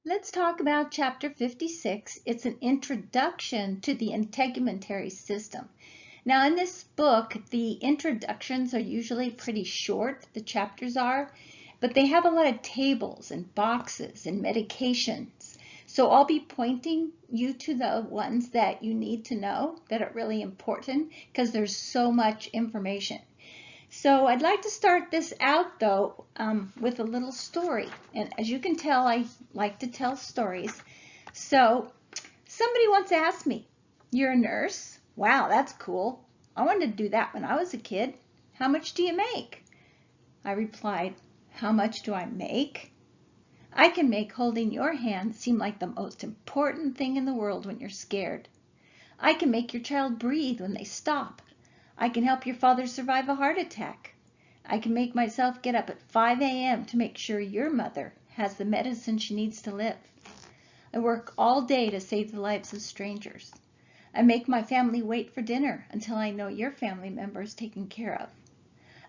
Let's talk about Chapter 56. It's an introduction to the integumentary system. Now, in this book, the introductions are usually pretty short, the chapters are, but they have a lot of tables and boxes and medications. So I'll be pointing you to the ones that you need to know that are really important because there's so much information. So I'd like to start this out though with a little story. And as you can tell, I like to tell stories. So somebody once asked me, "You're a nurse? Wow, that's cool. I wanted to do that when I was a kid. How much do you make?" I replied, "How much do I make? I can make holding your hand seem like the most important thing in the world when you're scared. I can make your child breathe when they stop. I can help your father survive a heart attack. I can make myself get up at 5 a.m. to make sure your mother has the medicine she needs to live. I work all day to save the lives of strangers. I make my family wait for dinner until I know your family member is taken care of.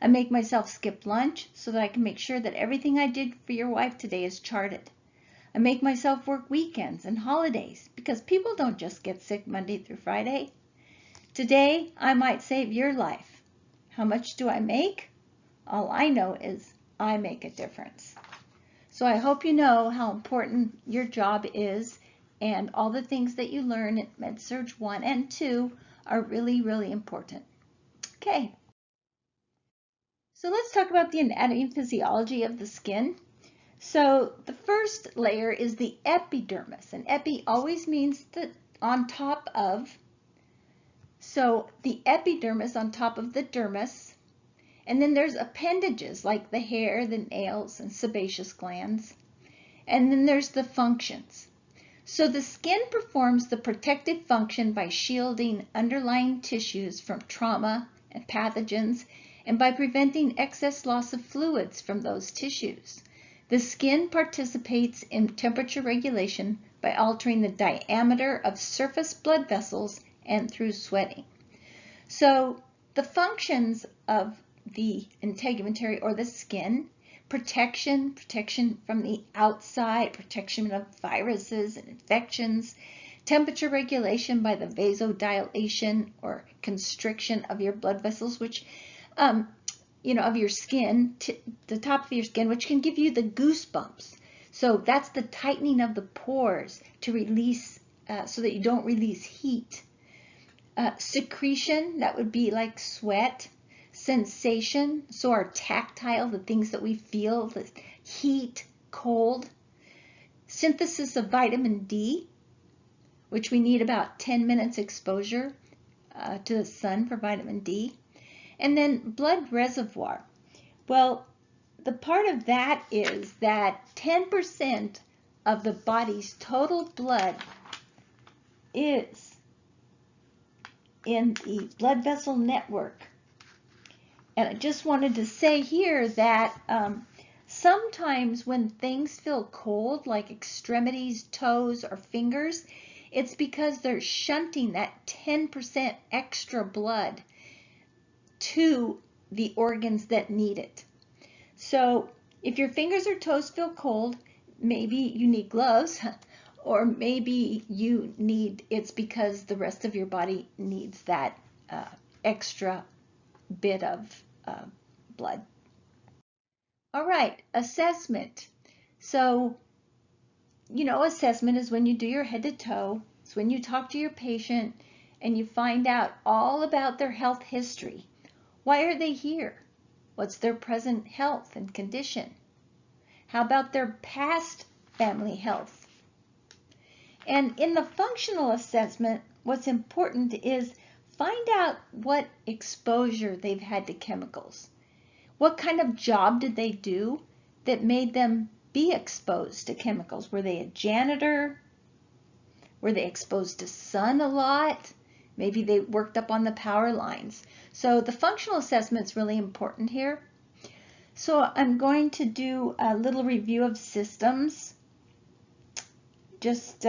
I make myself skip lunch so that I can make sure that everything I did for your wife today is charted. I make myself work weekends and holidays because people don't just get sick Monday through Friday. Today, I might save your life. How much do I make? All I know is I make a difference." So I hope you know how important your job is, and all the things that you learn at MedSurg 1 and 2 are really, really important. Okay, so let's talk about the anatomy and physiology of the skin. So the first layer is the epidermis, and epi always means the on top of. So the epidermis on top of the dermis, and then there's appendages like the hair, the nails, and sebaceous glands. And then there's the functions. So the skin performs the protective function by shielding underlying tissues from trauma and pathogens, and by preventing excess loss of fluids from those tissues. The skin participates in temperature regulation by altering the diameter of surface blood vessels and through sweating. So the functions of the integumentary or the skin: protection from the outside, protection of viruses and infections, temperature regulation by the vasodilation or constriction of your blood vessels, which of your skin, the top of your skin, which can give you the goosebumps. So that's the tightening of the pores to release, so that you don't release heat. Secretion, that would be like sweat. Sensation, so our tactile, the things that we feel, the heat, cold. Synthesis of vitamin D, which we need about 10 minutes exposure to the sun for vitamin D. And then blood reservoir. Well, the part of that is that 10% of the body's total blood is in the blood vessel network. And I just wanted to say here that sometimes when things feel cold, like extremities, toes, or fingers, it's because they're shunting that 10% extra blood to the organs that need it. So if your fingers or toes feel cold, maybe you need gloves, or maybe it's because the rest of your body needs that extra bit of blood. All right, assessment. So, assessment is when you do your head to toe. It's when you talk to your patient and you find out all about their health history. Why are they here? What's their present health and condition? How about their past family health? And in the functional assessment, what's important is find out what exposure they've had to chemicals. What kind of job did they do that made them be exposed to chemicals? Were they a janitor? Were they exposed to sun a lot? Maybe they worked up on the power lines. So the functional assessment is really important here. So I'm going to do a little review of systems. Just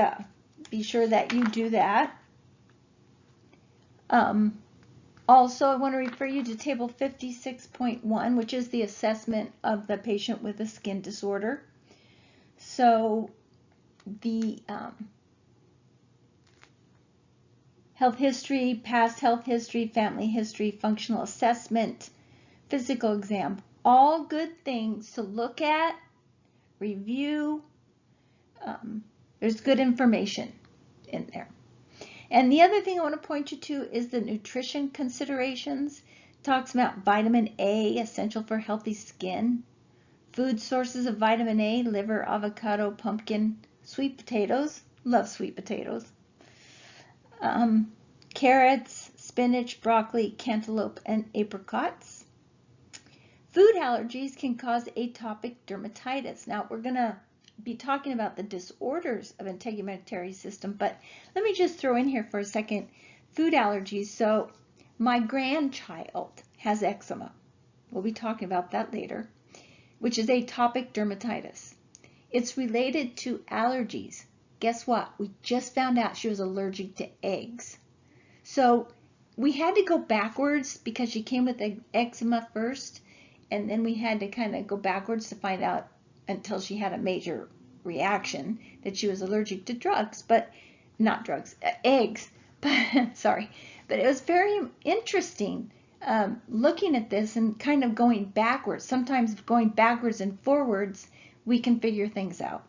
be sure that you do that. Also, I want to refer you to table 56.1, which is the assessment of the patient with a skin disorder. So the health history, past health history, family history, functional assessment, physical exam, all good things to look at, review. There's good information in there. And the other thing I want to point you to is the nutrition considerations. It talks about vitamin A, essential for healthy skin. Food sources of vitamin A, liver, avocado, pumpkin, sweet potatoes. Love sweet potatoes. Carrots, spinach, broccoli, cantaloupe, and apricots. Food allergies can cause atopic dermatitis. Now, we're going to be talking about the disorders of integumentary system, but let me just throw in here for a second food allergies. So my grandchild has eczema. We'll be talking about that later, which is atopic dermatitis. It's related to allergies. Guess what? We just found out she was allergic to eggs. So we had to go backwards because she came with eczema first, and then we had to kind of go backwards to find out until she had a major reaction that she was allergic to drugs, but not drugs, eggs. Sorry, but it was very interesting looking at this and kind of going backwards. Sometimes going backwards and forwards, we can figure things out.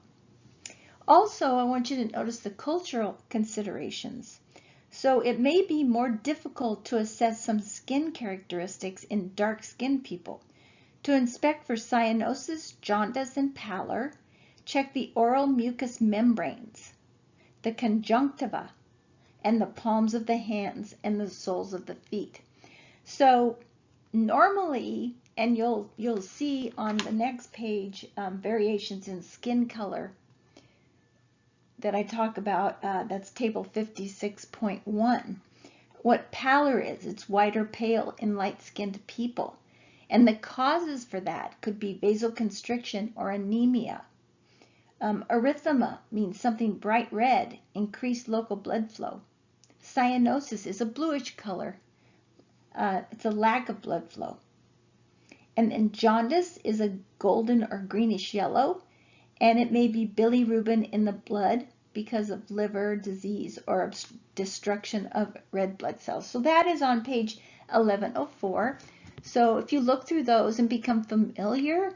Also, I want you to notice the cultural considerations. So it may be more difficult to assess some skin characteristics in dark-skinned people. To inspect for cyanosis, jaundice, and pallor, check the oral mucous membranes, the conjunctiva, and the palms of the hands and the soles of the feet. So normally, and you'll see on the next page variations in skin color that I talk about, that's table 56.1. What pallor is, it's white or pale in light-skinned people. And the causes for that could be vasoconstriction or anemia. Erythema means something bright red, increased local blood flow. Cyanosis is a bluish color. It's a lack of blood flow. And then jaundice is a golden or greenish yellow, and it may be bilirubin in the blood because of liver disease or destruction of red blood cells. So that is on page 1104. So if you look through those and become familiar,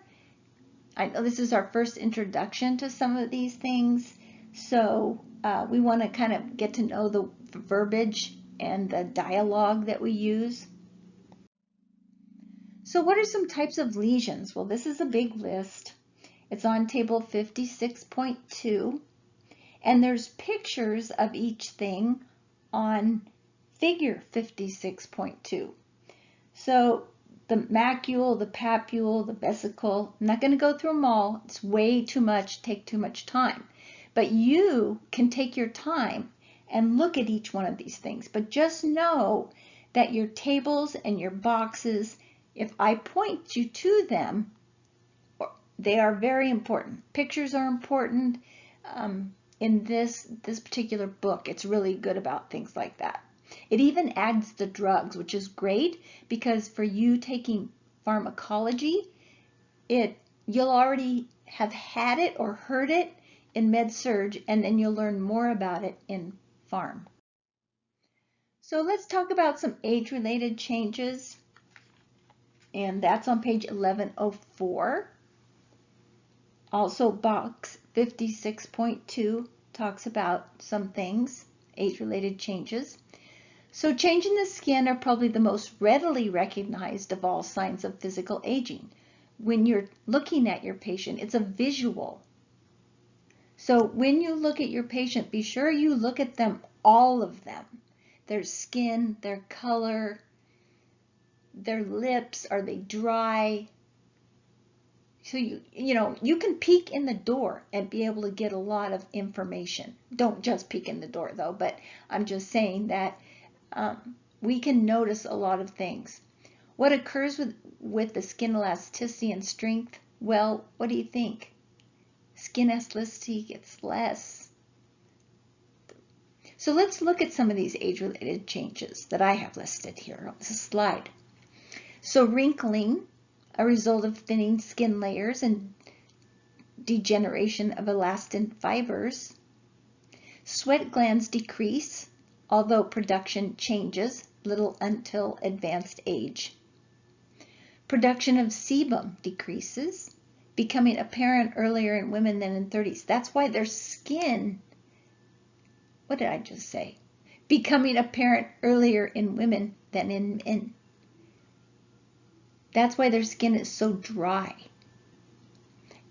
I know this is our first introduction to some of these things, so we want to kind of get to know the verbiage and the dialogue that we use. So what are some types of lesions? Well, this is a big list. It's on table 56.2, and there's pictures of each thing on figure 56.2. So the macule, the papule, the vesicle, I'm not going to go through them all. It's way too much, take too much time. But you can take your time and look at each one of these things. But just know that your tables and your boxes, if I point you to them, they are very important. Pictures are important. In this particular book, it's really good about things like that. It even adds the drugs, which is great because for you taking pharmacology, you'll already have had it or heard it in med-surg, and then you'll learn more about it in pharm. So let's talk about some age-related changes, and that's on page 1104. Also, box 56.2 talks about some things, age-related changes. So change in the skin are probably the most readily recognized of all signs of physical aging. When you're looking at your patient, it's a visual. So when you look at your patient, be sure you look at them, all of them. Their skin, their color, their lips, are they dry? So you can peek in the door and be able to get a lot of information. Don't just peek in the door though, but I'm just saying that we can notice a lot of things. What occurs with the skin elasticity and strength? Well, what do you think? Skin elasticity gets less. So let's look at some of these age-related changes that I have listed here on this slide. So wrinkling, a result of thinning skin layers and degeneration of elastin fibers. Sweat glands decrease, although production changes little until advanced age. Production of sebum decreases, becoming apparent earlier in women than in 30s. That's why their skin, what did I just say? Becoming apparent earlier in women than in men. That's why their skin is so dry.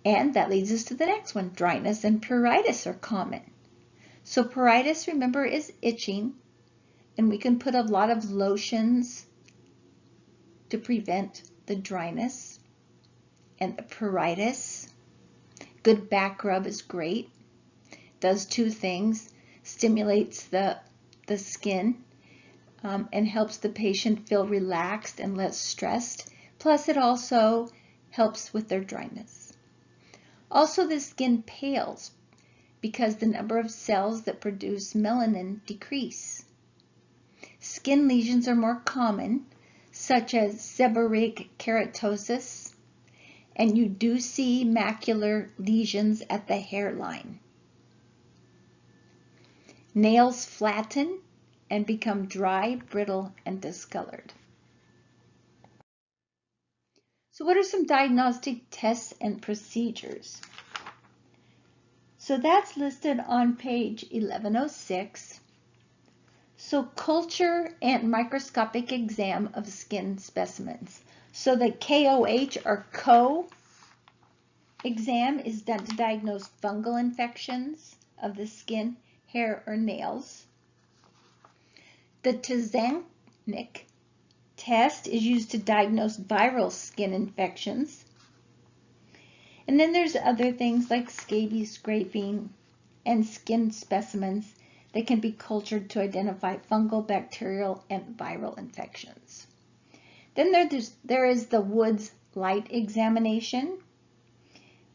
And that leads us to the next one. Dryness and pruritus are common. So pruritus, remember, is itching, and we can put a lot of lotions to prevent the dryness and the pruritus. Good back rub is great. Does two things. Stimulates the skin and helps the patient feel relaxed and less stressed. Plus, it also helps with their dryness. Also, the skin pales because the number of cells that produce melanin decrease. Skin lesions are more common, such as seborrheic keratosis, and you do see macular lesions at the hairline. Nails flatten and become dry, brittle, and discolored. So what are some diagnostic tests and procedures? So that's listed on page 1106. So culture and microscopic exam of skin specimens. So the KOH or exam is done to diagnose fungal infections of the skin, hair, or nails. The Diagnostic test is used to diagnose viral skin infections. And then there's other things like scabies scraping and skin specimens that can be cultured to identify fungal, bacterial, and viral infections. Then there is the Woods light examination,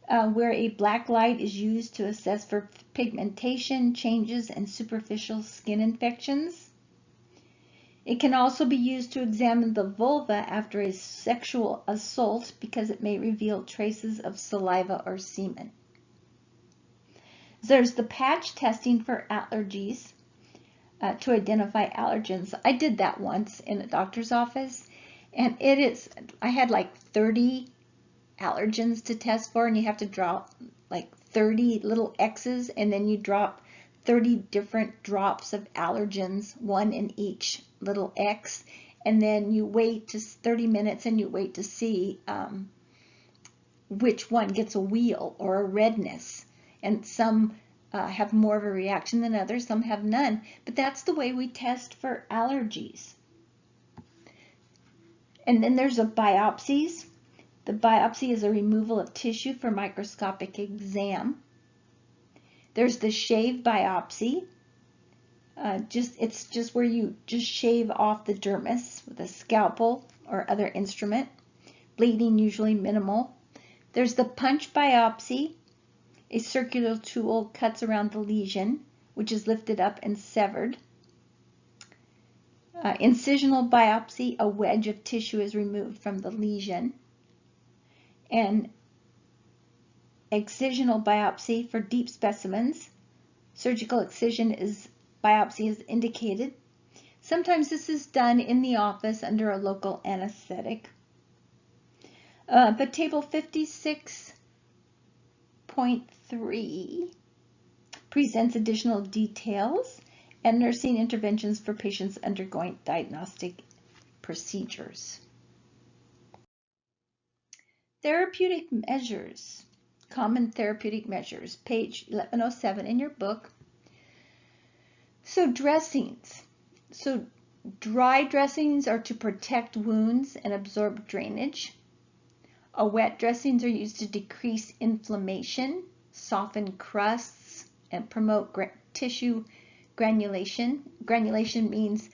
where a black light is used to assess for pigmentation changes and superficial skin infections. It can also be used to examine the vulva after a sexual assault because it may reveal traces of saliva or semen. There's the patch testing for allergies to identify allergens. I did that once in a doctor's office, and I had like 30 allergens to test for, and you have to draw like 30 little X's, and then you drop 30 different drops of allergens, one in each little X, and then you wait just 30 minutes and you wait to see which one gets a wheal or a redness. And some have more of a reaction than others, some have none. But that's the way we test for allergies. And then there's a biopsies. The biopsy is a removal of tissue for microscopic exam. There's the shave biopsy. It's just where you just shave off the dermis with a scalpel or other instrument. Bleeding usually minimal. There's the punch biopsy. A circular tool cuts around the lesion, which is lifted up and severed. Incisional biopsy, a wedge of tissue is removed from the lesion. And excisional biopsy for deep specimens. Surgical excision biopsy is indicated. Sometimes this is done in the office under a local anesthetic. But table 56.3 presents additional details and nursing interventions for patients undergoing diagnostic procedures. Therapeutic measures, common therapeutic measures, page 1107 in your book. So dressings. So dry dressings are to protect wounds and absorb drainage. Wet dressings are used to decrease inflammation, soften crusts, and promote tissue granulation. Granulation means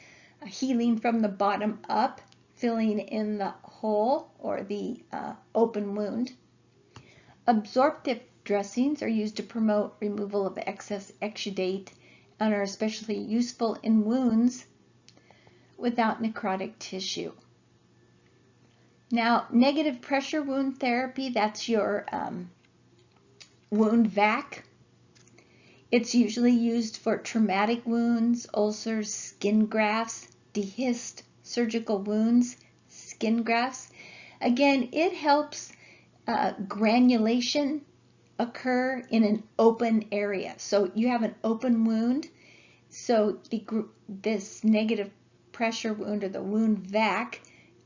healing from the bottom up, filling in the hole or the open wound. Absorptive dressings are used to promote removal of excess exudate and are especially useful in wounds without necrotic tissue. Now, negative pressure wound therapy, that's your wound vac. It's usually used for traumatic wounds, ulcers, skin grafts, dehisced surgical wounds, skin grafts. Again, it helps granulation occur in an open area. So you have an open wound, so this negative pressure wound, or the wound vac,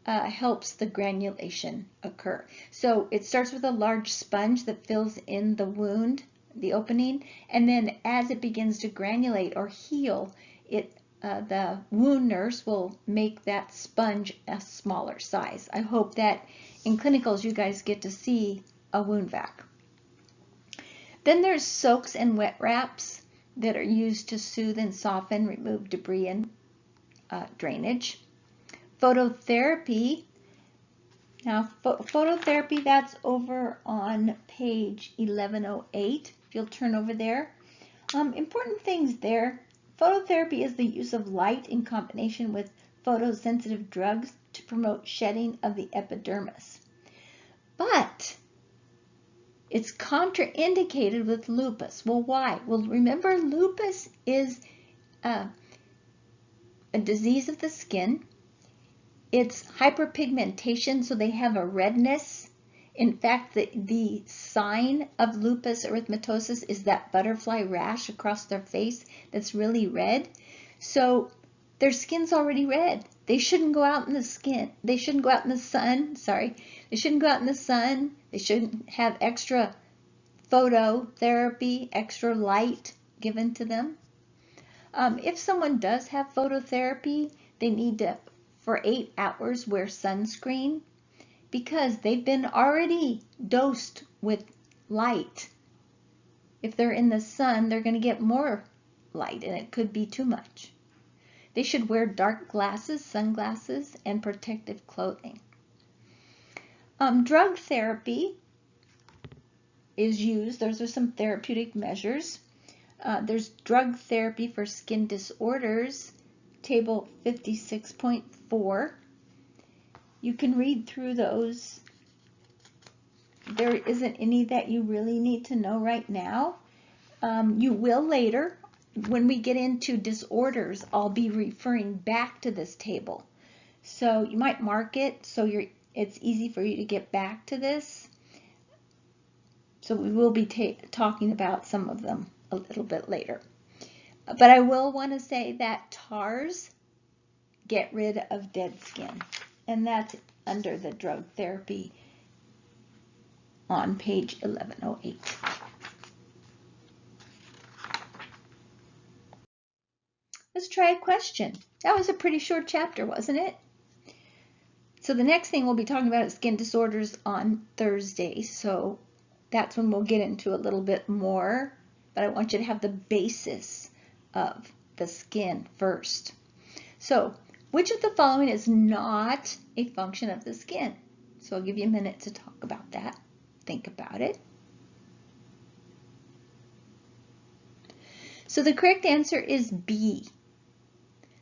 helps the granulation occur. So it starts with a large sponge that fills in the wound, the opening, and then as it begins to granulate or heal, the wound nurse will make that sponge a smaller size. I hope that in clinicals you guys get to see a wound vac. Then there's soaks and wet wraps that are used to soothe and soften, remove debris and drainage. Phototherapy. Now, phototherapy, that's over on page 1108. If you'll turn over there. Important things there. Phototherapy is the use of light in combination with photosensitive drugs to promote shedding of the epidermis. But it's contraindicated with lupus. Well, why? Well, remember, lupus is a disease of the skin. It's hyperpigmentation, so they have a redness. In fact, the sign of lupus erythematosus is that butterfly rash across their face that's really red. So their skin's already red. They shouldn't go out in the skin. They shouldn't go out in the sun. Sorry. They shouldn't go out in the sun. They shouldn't have extra phototherapy, extra light given to them. If someone does have phototherapy, they need to, for 8 hours, wear sunscreen, because they've been already dosed with light. If they're in the sun, they're going to get more light, and it could be too much. They should wear dark glasses, sunglasses, and protective clothing. Drug therapy is used. Those are some therapeutic measures. There's drug therapy for skin disorders, table 56.4. You can read through those. There isn't any that you really need to know right now. You will later. When we get into disorders, I'll be referring back to this table. So you might mark it so it's easy for you to get back to this. So we will be talking about some of them a little bit later. But I will want to say that TARS get rid of dead skin, and that's under the drug therapy on page 1108. Let's try a question. That was a pretty short chapter, wasn't it? So the next thing we'll be talking about is skin disorders on Thursday. So that's when we'll get into a little bit more, but I want you to have the basis of the skin first. So which of the following is not a function of the skin? So I'll give you a minute to talk about that. Think about it. So the correct answer is B.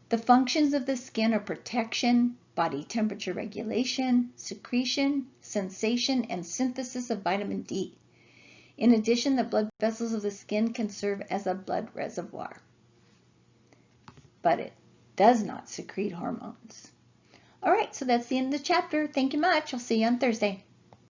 The functions of the skin are protection, body temperature regulation, secretion, sensation, and synthesis of vitamin D. In addition, the blood vessels of the skin can serve as a blood reservoir, but it does not secrete hormones. All right, so that's the end of the chapter. Thank you much. I'll see you on Thursday.